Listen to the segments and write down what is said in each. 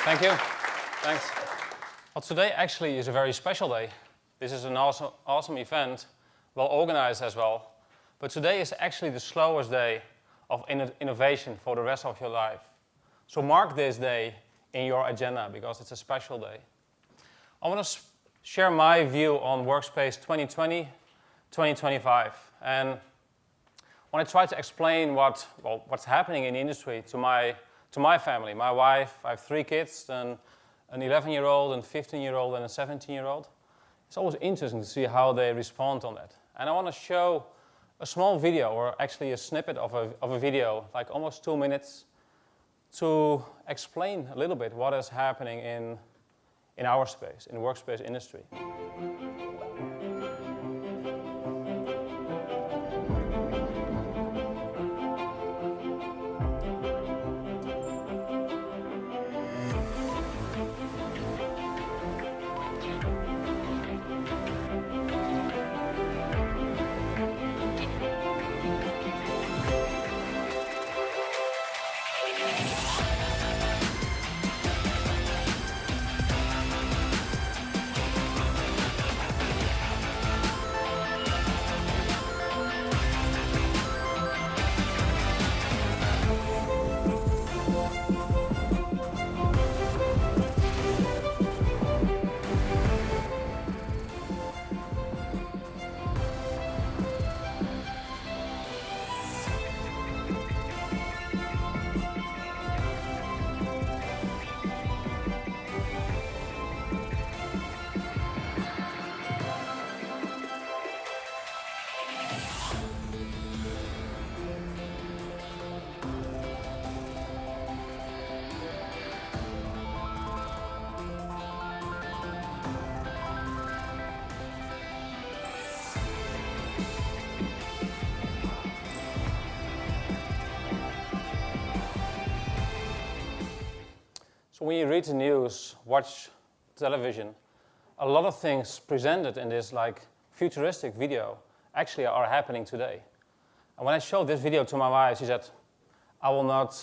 Thank you. Thanks. Well, today actually is a very special day. This is an awesome event, well organized as well. But today is actually the slowest day of innovation for the rest of your life. So mark this day in your agenda because it's a special day. I want to share my view on Workspace 2020, 2025. And when I try to explain what's happening in the industry to my family, my wife, I have 3 kids, an 11-year-old, a 15-year-old, and a 17-year-old. It's always interesting to see how they respond on that. And I want to show a small video, or actually a snippet of a video, like almost 2 minutes, to explain a little bit what is happening in our space, in the workspace industry. So when you read the news, watch television, a lot of things presented in this like futuristic video actually are happening today. And when I showed this video to my wife, she said, I will not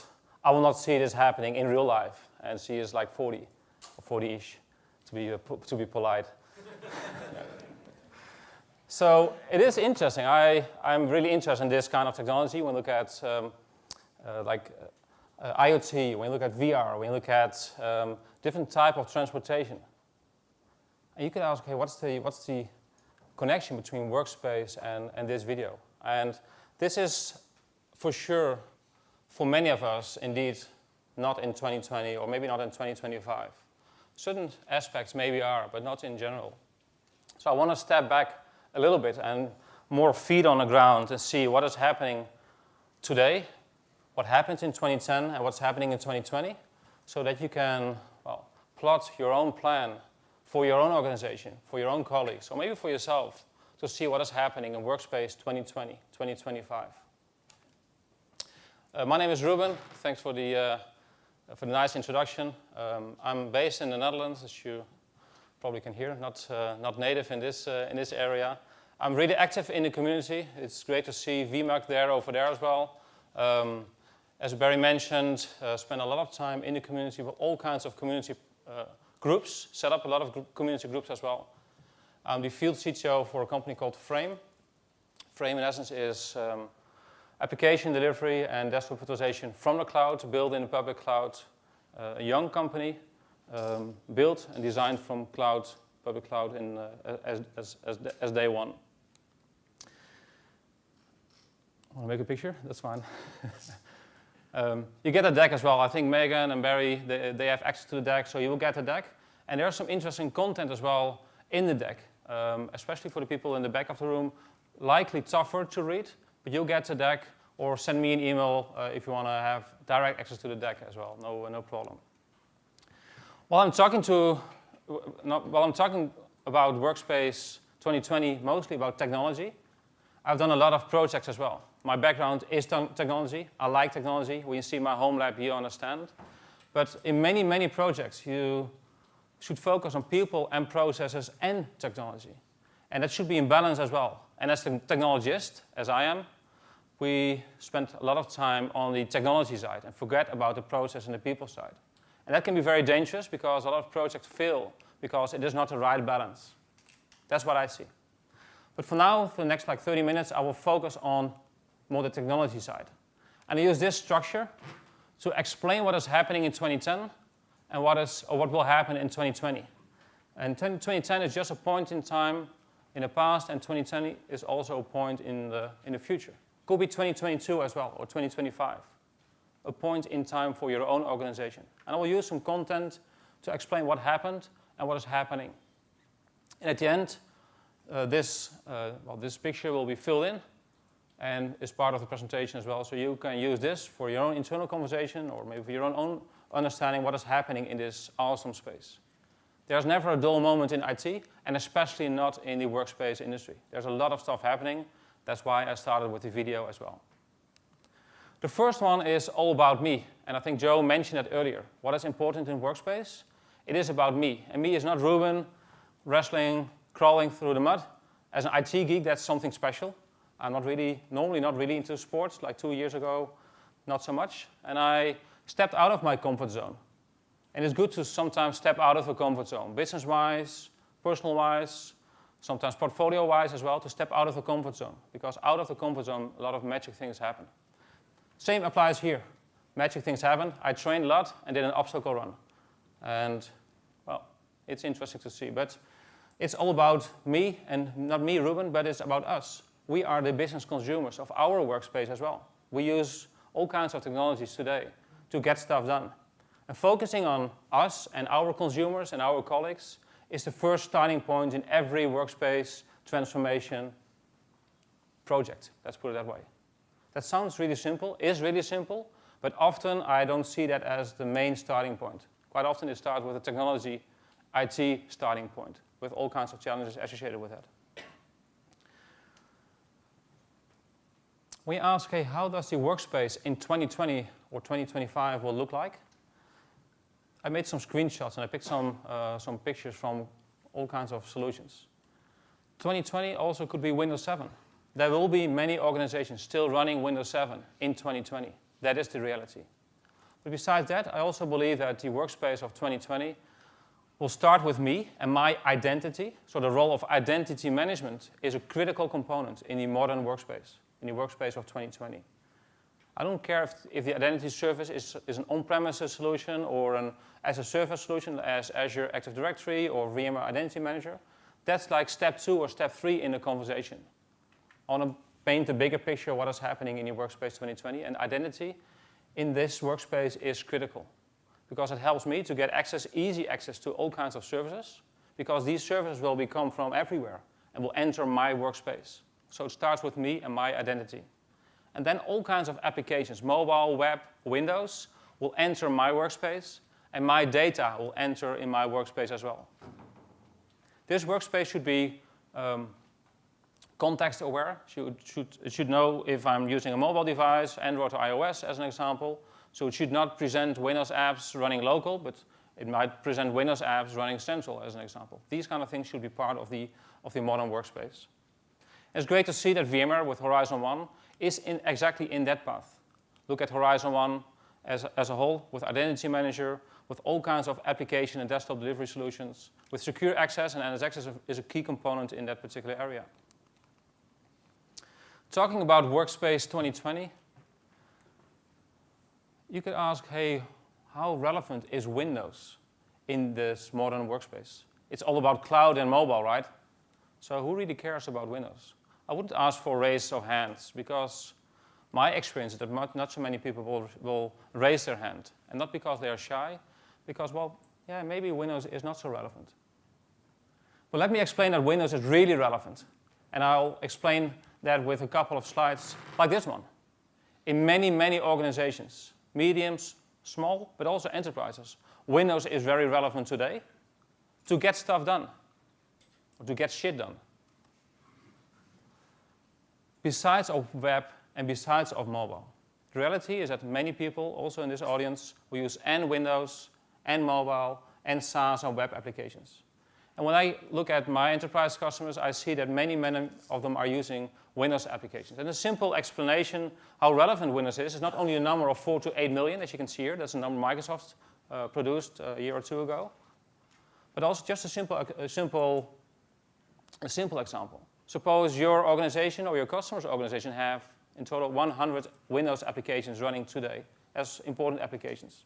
see this happening in real life. And she is like 40, or 40-ish, to be polite. So it is interesting. I'm really interested in this kind of technology. When we look at IoT, when you look at VR, when you look at different type of transportation. And you can ask, okay, what's the connection between Workspace and this video? And this is for sure, for many of us, indeed, not in 2020 or maybe not in 2025. Certain aspects maybe are, but not in general. So I want to step back a little bit and more feet on the ground and see what is happening today, what happened in 2010 and what's happening in 2020, so that you can plot your own plan for your own organization, for your own colleagues, or maybe for yourself, to see what is happening in Workspace 2020, 2025. My name is Ruben. Thanks for the nice introduction. I'm based in the Netherlands, as you probably can hear, not native in this area. I'm really active in the community. It's great to see VMUG over there as well. As Barry mentioned, spend a lot of time in the community with all kinds of community groups, set up a lot of community groups as well. I'm the field CTO for a company called Frame. Frame, in essence, is application delivery and desktop virtualization from the cloud, built in the public cloud. A young company, built and designed from public cloud as day one. Want to make a picture? That's fine. You get a deck as well. I think Megan and Barry, they have access to the deck, so you will get a deck. And there's some interesting content as well in the deck, especially for the people in the back of the room. Likely tougher to read, but you'll get the deck, or send me an email if you want to have direct access to the deck as well. No problem. While I'm talking about Workspace 2020, mostly about technology, I've done a lot of projects as well. My background is technology. I like technology. When you see my home lab, you understand. But in many, many projects, you should focus on people and processes and technology. And that should be in balance as well. And as a technologist, as I am, we spend a lot of time on the technology side and forget about the process and the people side. And that can be very dangerous because a lot of projects fail because it is not the right balance. That's what I see. But for now, for the next 30 minutes, I will focus on more the technology side. And I use this structure to explain what is happening in 2010 and what will happen in 2020. And 2010 is just a point in time in the past, and 2020 is also a point in the future. Could be 2022 as well, or 2025. A point in time for your own organization. And I will use some content to explain what happened and what is happening. And at the end, this picture will be filled in and is part of the presentation as well. So you can use this for your own internal conversation or maybe for your own understanding what is happening in this awesome space. There's never a dull moment in IT, and especially not in the workspace industry. There's a lot of stuff happening. That's why I started with the video as well. The first one is all about me, and I think Joe mentioned it earlier. What is important in Workspace? It is about me, and me is not Ruben wrestling, crawling through the mud. As an IT geek, that's something special. I'm normally not really into sports, like 2 years ago, not so much, and I stepped out of my comfort zone. And it's good to sometimes step out of a comfort zone, business-wise, personal-wise, sometimes portfolio-wise as well, to step out of a comfort zone. Because out of the comfort zone, a lot of magic things happen. Same applies here. Magic things happen. I trained a lot and did an obstacle run. And, well, it's interesting to see. But it's all about me, and not me, Ruben, but it's about us. We are the business consumers of our workspace as well. We use all kinds of technologies today to get stuff done. And focusing on us and our consumers and our colleagues is the first starting point in every workspace transformation project. Let's put it that way. That sounds really simple, is really simple, but often I don't see that as the main starting point. Quite often it starts with a technology, IT starting point, with all kinds of challenges associated with that. We ask, hey, how does the workspace in 2020 or 2025 will look like? I made some screenshots and I picked some pictures from all kinds of solutions. 2020 also could be Windows 7. There will be many organizations still running Windows 7 in 2020. That is the reality. But besides that, I also believe that the workspace of 2020 will start with me and my identity. So the role of identity management is a critical component in the modern workspace, in the workspace of 2020. I don't care if the identity service is an on-premises solution or an as-a-service solution as Azure Active Directory or VMware Identity Manager. That's like step 2 or step 3 in the conversation. I want to paint a bigger picture of what is happening in your workspace 2020, and identity in this workspace is critical because it helps me to get access, easy access to all kinds of services, because these services will come from everywhere and will enter my workspace. So it starts with me and my identity. And then all kinds of applications, mobile, web, Windows, will enter my workspace, and my data will enter in my workspace as well. This workspace should be context aware. It should know if I'm using a mobile device, Android or iOS as an example. So it should not present Windows apps running local, but it might present Windows apps running central as an example. These kind of things should be part of the modern workspace. It's great to see that VMware with Horizon 1 is exactly in that path. Look at Horizon 1 as a whole, with Identity Manager, with all kinds of application and desktop delivery solutions, with secure access, and NSX is a key component in that particular area. Talking about Workspace 2020, you could ask, hey, how relevant is Windows in this modern workspace? It's all about cloud and mobile, right? So who really cares about Windows? I wouldn't ask for raise of hands because my experience is that not so many people will raise their hand. And not because they are shy, because, well, yeah, maybe Windows is not so relevant. But let me explain that Windows is really relevant. And I'll explain that with a couple of slides like this one. In many, many organizations, mediums, small, but also enterprises, Windows is very relevant today to get stuff done, or to get shit done. Besides of web and besides of mobile. The reality is that many people, also in this audience, will use and Windows, and mobile, and SaaS or web applications. And when I look at my enterprise customers, I see that many of them are using Windows applications. And a simple explanation how relevant Windows is not only a number of 4 to 8 million, as you can see here, that's the number Microsoft produced a year or two ago. But also just a simple example. Suppose your organization or your customer's organization have in total 100 Windows applications running today as important applications.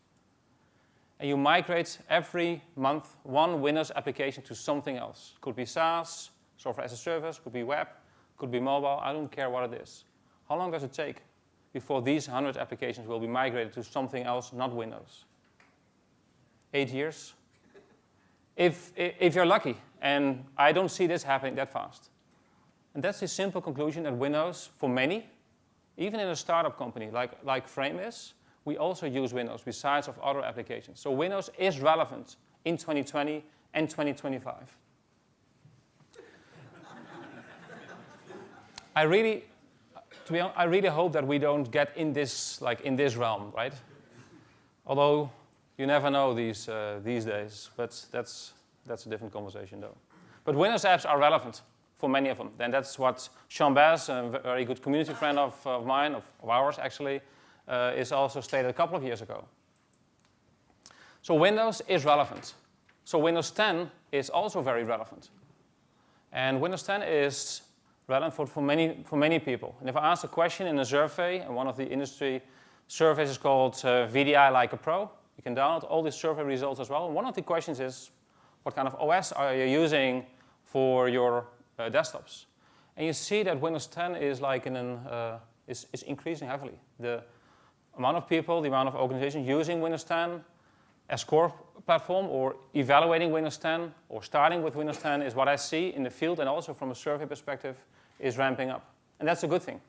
And you migrate every month one Windows application to something else. Could be SaaS, software as a service, could be web, could be mobile, I don't care what it is. How long does it take before these 100 applications will be migrated to something else, not Windows? 8 years? If you're lucky, and I don't see this happening that fast. And that's the simple conclusion that Windows, for many, even in a startup company like Frame is, we also use Windows besides of other applications. So Windows is relevant in 2020 and 2025. I really hope that we don't get in this realm, right? Although you never know these days, but that's a different conversation though. But Windows apps are relevant for many of them. And that's what Sean Bass, a very good community friend of mine, of ours actually, is also stated a couple of years ago. So Windows is relevant. So Windows 10 is also very relevant. And Windows 10 is relevant for many people. And if I ask a question in a survey, and one of the industry surveys is called VDI Like a Pro, you can download all these survey results as well. And one of the questions is, what kind of OS are you using for your desktops? And you see that Windows 10 is is increasing heavily. The amount of people, the amount of organizations using Windows 10 as core platform or evaluating Windows 10 or starting with Windows 10 is what I see in the field and also from a survey perspective is ramping up. And that's a good thing.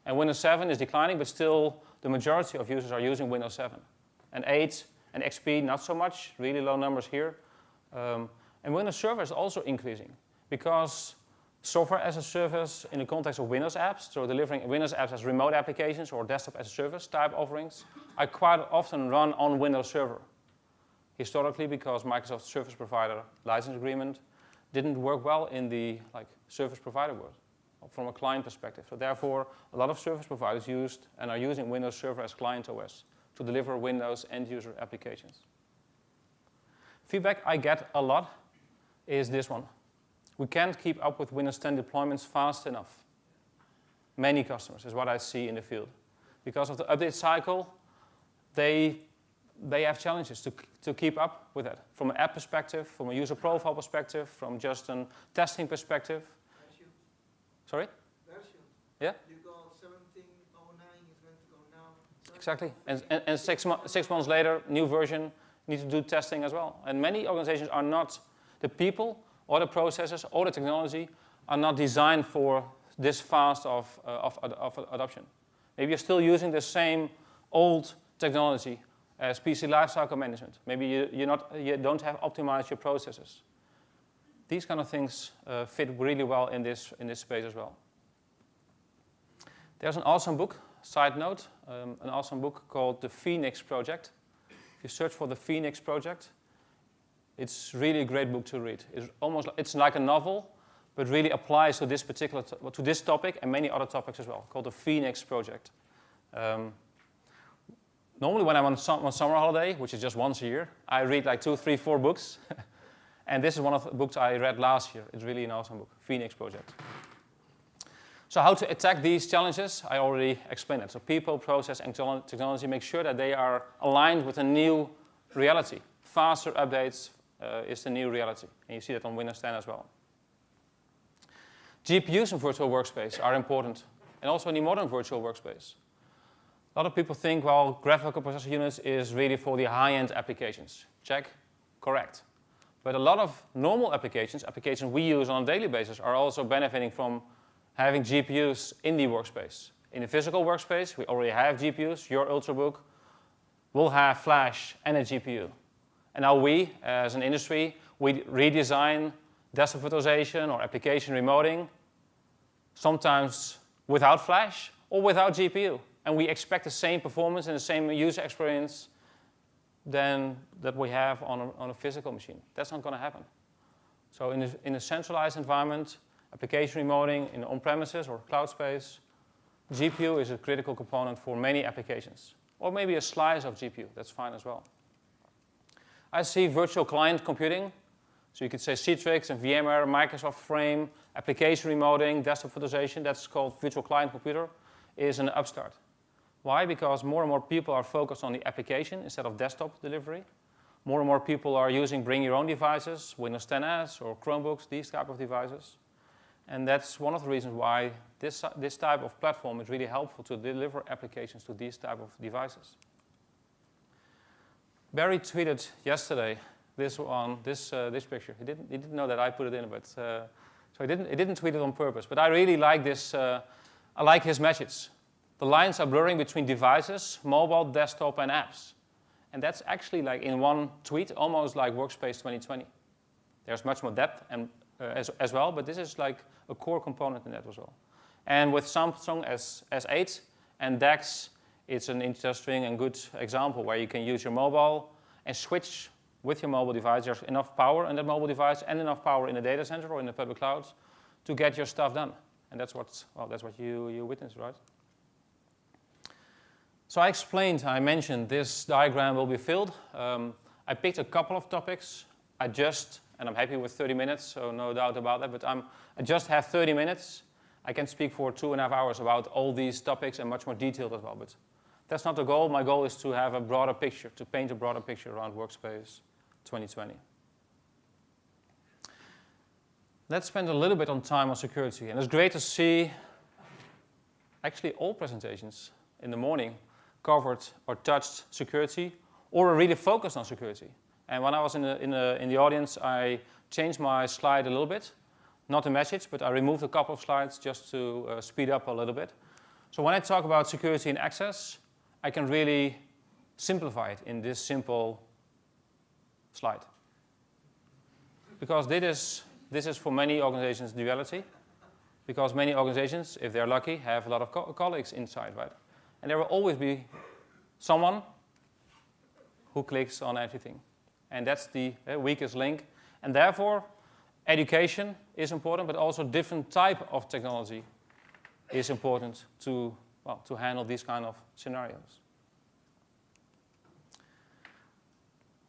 And Windows 7 is declining, but still the majority of users are using Windows 7. And 8 and XP, not so much, really low numbers here. And Windows Server is also increasing because software as a service in the context of Windows apps, so delivering Windows apps as remote applications or desktop as a service type offerings, are quite often run on Windows Server. Historically, because Microsoft Service Provider license agreement didn't work well in the service provider world from a client perspective. So therefore, a lot of service providers used and are using Windows Server as client OS to deliver Windows end-user applications. Feedback I get a lot is this one. We can't keep up with Windows 10 deployments fast enough. Many customers is what I see in the field. Because of the update cycle, they have challenges to keep up with that. From an app perspective, from a user profile perspective, from just a testing perspective. Version. Sorry? Version. Yeah? You go 17.09 is going to go now. Exactly. And 6 months later, new version, need to do testing as well. And many organizations are not, the people or the processes or the technology are not designed for this fast of adoption. Maybe you're still using the same old technology as PC lifecycle management. Maybe you don't have optimized your processes. These kind of things fit really well in this space as well. There's an awesome book, side note, an awesome book called The Phoenix Project. If you search for The Phoenix Project, it's really a great book to read. It's like a novel, but really applies to this particular to this topic and many other topics as well, called The Phoenix Project. Normally when I'm on summer holiday, which is just once a year, I read like 2, 3, 4 books. And this is one of the books I read last year. It's really an awesome book, Phoenix Project. So how to attack these challenges, I already explained it. So people, process, and technology make sure that they are aligned with a new reality. Faster updates is the new reality. And you see that on Windows 10 as well. GPUs in virtual workspace are important. And also in the modern virtual workspace. A lot of people think, well, graphical processor units is really for the high-end applications. Check, correct. But a lot of normal applications we use on a daily basis, are also benefiting from having GPUs in the workspace. In the physical workspace, we already have GPUs. Your Ultrabook will have flash and a GPU. And now we, as an industry, we redesign desktop virtualization or application remoting, sometimes without flash or without GPU. And we expect the same performance and the same user experience than that we have on a physical machine. That's not going to happen. So in a centralized environment, application remoting in on-premises or cloud space, GPU is a critical component for many applications. Or maybe a slice of GPU, that's fine as well. I see virtual client computing. So you could say Citrix and VMware, Microsoft Frame, application remoting, desktop virtualization, that's called virtual client computer, is an upstart. Why? Because more and more people are focused on the application instead of desktop delivery. More and more people are using bring your own devices, Windows 10s or Chromebooks, these type of devices. And that's one of the reasons why this type of platform is really helpful to deliver applications to these type of devices. Barry tweeted yesterday this picture. He didn't know that I put it in, but so he didn't tweet it on purpose. But I really like this. I like his message. The lines are blurring between devices, mobile, desktop, and apps. And that's actually like in one tweet, almost like Workspace 2020. There's much more depth and as well, but this is like a core component in that as well. And with Samsung S8 and DeX, it's an interesting and good example where you can use your mobile and switch with your mobile device. There's enough power in that mobile device and enough power in the data center or in the public cloud to get your stuff done. And that's what you witnessed, right? So I mentioned this diagram will be filled. I picked a couple of topics. And I'm happy with 30 minutes, so no doubt about that, but I just have 30 minutes. I can speak for 2.5 hours about all these topics and much more detailed as well, but that's not the goal. My goal is to have a broader picture, to paint a broader picture around Workspace 2020. Let's spend a little bit on time on security, and it's great to see actually all presentations in the morning covered or touched security or are really focused on security. And when I was in the audience, I changed my slide a little bit. Not a message, but I removed a couple of slides just to speed up a little bit. So when I talk about security and access, I can really simplify it in this simple slide. Because this is for many organizations Duality. Because many organizations, if they're lucky, have a lot of colleagues inside, right? And there will always be someone who clicks on everything. And that's the weakest link. And therefore, education is important, but also different type of technology is important to handle these kind of scenarios.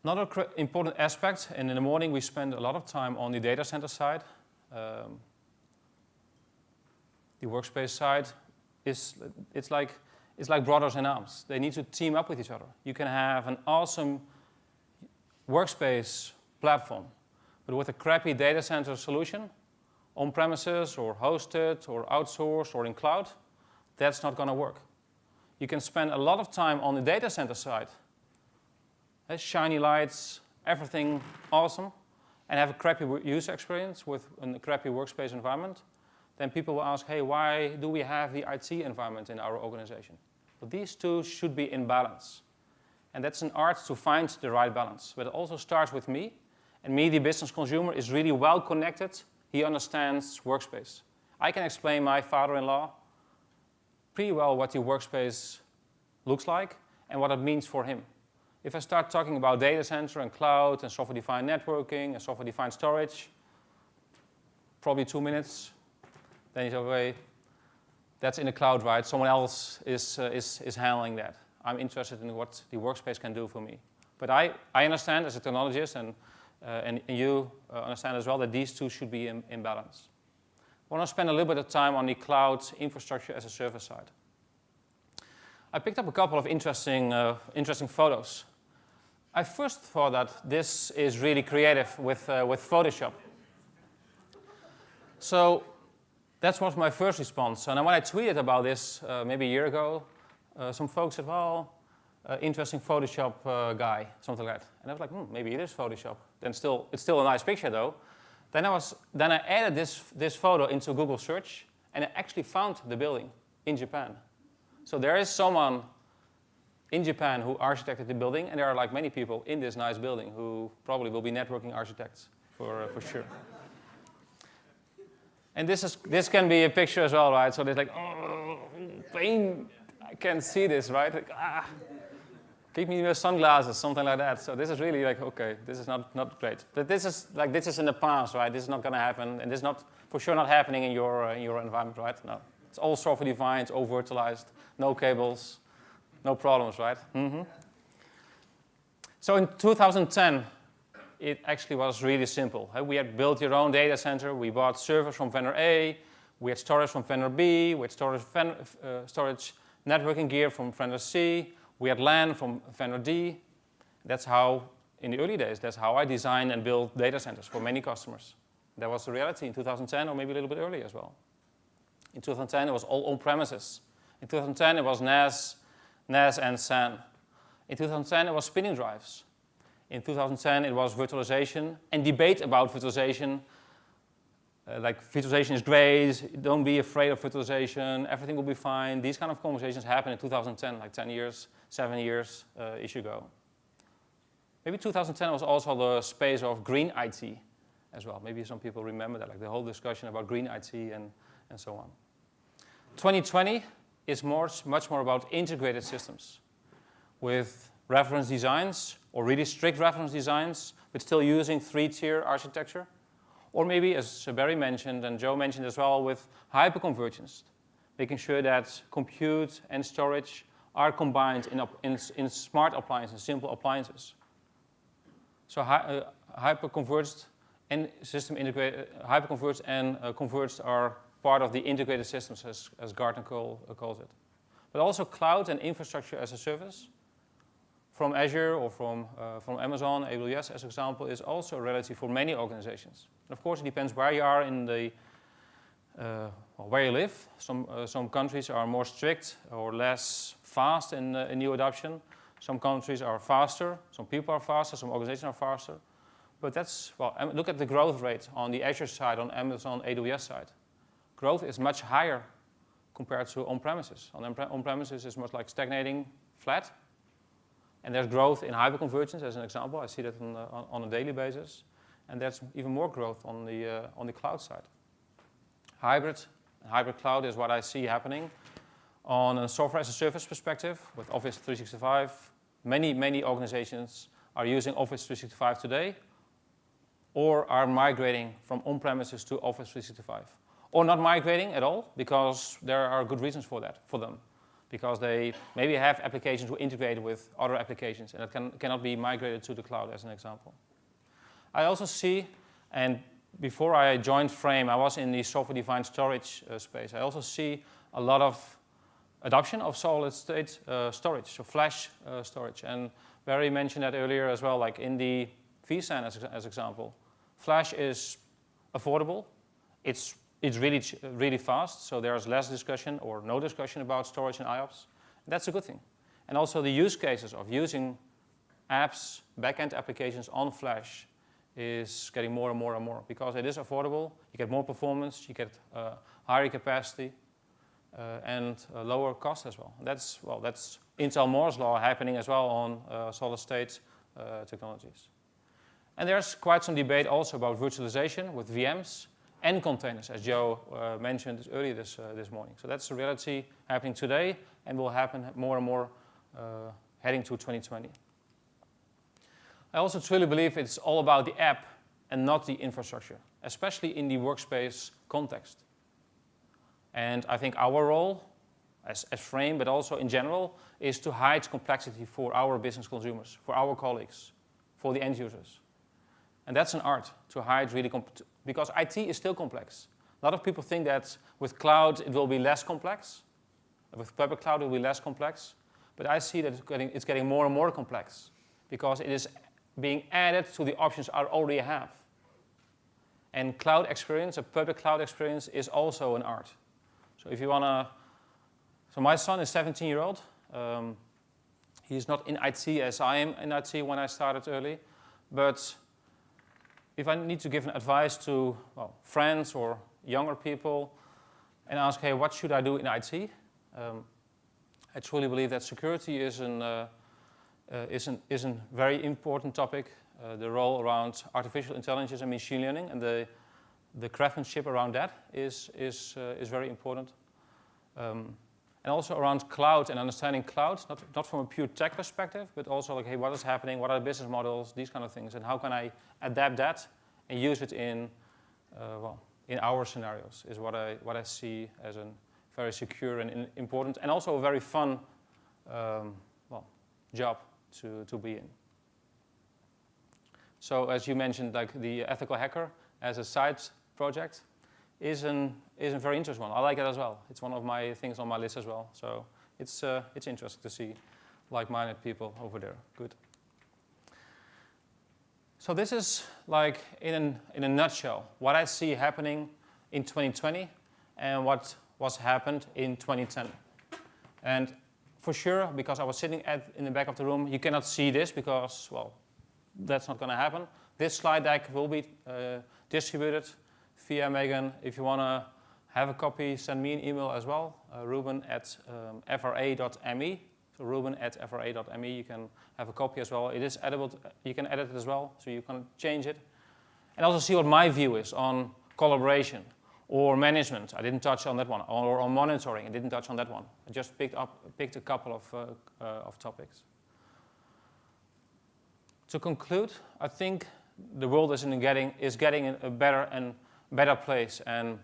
Another important aspect, and in the morning we spend a lot of time on the data center side. The Workspace side it's like brothers in arms. They need to team up with each other. You can have an awesome Workspace platform, but with a crappy data center solution, on-premises or hosted or outsourced or in cloud, that's not going to work. You can spend a lot of time on the data center side, shiny lights, everything awesome, and have a crappy user experience with a crappy Workspace environment. Then people will ask, hey, why do we have the IT environment in our organization? Well, these two should be in balance. And that's an art to find the right balance. But it also starts with me. And me, the business consumer, is really well connected. He understands Workspace. I can explain my father-in-law pretty well what the Workspace looks like and what it means for him. If I start talking about data center and cloud and software-defined networking and software-defined storage, probably 2 minutes, then he's okay. That's in the cloud, right? Someone else is handling that. I'm interested in what the Workspace can do for me. But I understand as a technologist, and you understand as well, that these two should be in balance. I want to spend a little bit of time on the cloud infrastructure as a service side. I picked up a couple of interesting photos. I first thought that this is really creative with Photoshop. So that was my first response. And when I tweeted about this maybe a year ago, some folks said, well, interesting Photoshop guy, something like that. And I was like, maybe it is Photoshop. Then it's still a nice picture though. Then I added this photo into Google search, and I actually found the building in Japan. So there is someone in Japan who architected the building, and there are like many people in this nice building who probably will be networking architects for sure. And this can be a picture as well, right? So there's like, oh, pain. I can't see this, right? Like, give me your sunglasses, something like that. So this is really like, okay, this is not great. But this is in the past, right? This is not going to happen, and this is not for sure not happening in your environment, right? No, it's all software-defined, it's all virtualized, no cables, no problems, right? So in 2010, it actually was really simple. We had built your own data center. We bought servers from vendor A. We had storage from vendor B. We had storage networking gear from vendor C. We had LAN from vendor D. That's how, in the early days, that's how I designed and built data centers for many customers. That was the reality in 2010, or maybe a little bit earlier as well. In 2010, it was all on-premises. In 2010, it was NAS and SAN. In 2010, it was spinning drives. In 2010, it was virtualization and debate about virtualization. Like virtualization is great, don't be afraid of virtualization, everything will be fine. These kind of conversations happened in 2010, like 10 years, 7 years ish ago. Maybe 2010 was also the space of green IT as well. Maybe some people remember that, like the whole discussion about green IT and so on. 2020 is much more about integrated systems with reference designs or really strict reference designs, but still using 3-tier architecture. Or maybe, as Barry mentioned and Joe mentioned as well, with hyperconvergence, making sure that compute and storage are combined in smart appliances, simple appliances. So hyperconverged and system integrated, hyperconverged and converged are part of the integrated systems, as Gartner calls it. But also cloud and infrastructure as a service from Azure or from Amazon, AWS as an example, is also a reality for many organizations. And of course, it depends where you are in the where you live. Some countries are more strict or less fast in new adoption. Some countries are faster. Some people are faster. Some organizations are faster. But that's, well, look at the growth rate on the Azure side, on Amazon AWS side. Growth is much higher compared to on-premises. On-premises is much like stagnating, flat. And there's growth in hyperconvergence, as an example. I see that on a daily basis. And there's even more growth on the cloud side. Hybrid cloud is what I see happening on a software as a service perspective with Office 365. Many organizations are using Office 365 today or are migrating from on-premises to Office 365. Or not migrating at all, because there are good reasons for that, for them. Because they maybe have applications who integrate with other applications, and it cannot be migrated to the cloud, as an example. I also see, and before I joined Frame, I was in the software-defined storage space. I also see a lot of adoption of solid-state storage, so flash storage. And Barry mentioned that earlier as well, like in the vSAN as example. Flash is affordable. It's really fast, so there's less discussion or no discussion about storage and IOPS. That's a good thing. And also the use cases of using apps, backend applications on Flash is getting more and more and more because it is affordable. You get more performance, you get higher capacity, and lower cost as well. That's Intel Moore's Law happening as well on solid-state technologies. And there's quite some debate also about virtualization with VMs and containers, as Joe mentioned earlier this morning. So that's a reality happening today and will happen more and more heading to 2020. I also truly believe it's all about the app and not the infrastructure, especially in the workspace context. And I think our role as Frame, but also in general, is to hide complexity for our business consumers, for our colleagues, for the end users. And that's an art, to hide really, because IT is still complex. A lot of people think that with cloud it will be less complex. With public cloud it will be less complex. But I see that it's getting more and more complex because it is being added to the options I already have. And cloud experience, a public cloud experience, is also an art. So if you want to... So my son is 17-year-old. He's not in IT as I am in IT when I started early. But if I need to give an advice to friends or younger people and ask, hey, what should I do in IT? I truly believe that security is a very important topic. The role around artificial intelligence and machine learning and the craftsmanship around that is very important. And also around cloud and understanding cloud, not from a pure tech perspective, but also like, hey, what is happening? What are the business models? These kind of things, and how can I adapt that and use it in our scenarios? Is what I see as a very secure and important, and also a very fun job to be in. So as you mentioned, like the ethical hacker as a side project is a very interesting one. I like it as well. It's one of my things on my list as well. So it's interesting to see like-minded people over there. Good. So this is like in a nutshell what I see happening in 2020 and what was happened in 2010. And for sure, because I was sitting in the back of the room, you cannot see this because, well, that's not going to happen. This slide deck will be distributed via Megan. If you want to have a copy, send me an email as well, ruben@fra.me. So ruben@fra.me, you can have a copy as well. It is editable, you can edit it as well, so you can change it. And also see what my view is on collaboration or management. I didn't touch on that one. Or on monitoring, I didn't touch on that one. I just picked a couple of topics. To conclude, I think the world is getting in a better place. And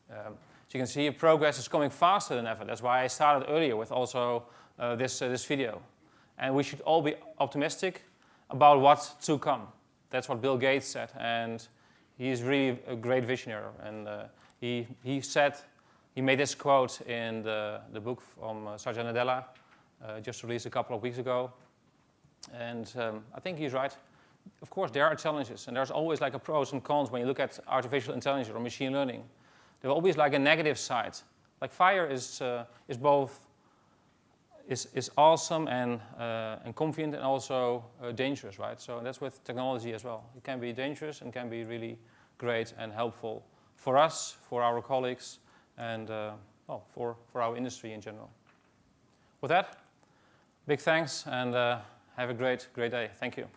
as you can see, progress is coming faster than ever. That's why I started earlier with also this video. And we should all be optimistic about what's to come. That's what Bill Gates said. And he's really a great visionary. And he made this quote in the book from Satya Nadella, just released a couple of weeks ago. And I think he's right. Of course, there are challenges, and there's always like a pros and cons when you look at artificial intelligence or machine learning. There's always like a negative side. Like fire is both awesome and convenient and also dangerous, right? So that's with technology as well. It can be dangerous and can be really great and helpful for us, for our colleagues, and well, for our industry in general. With that, big thanks and have a great day. Thank you.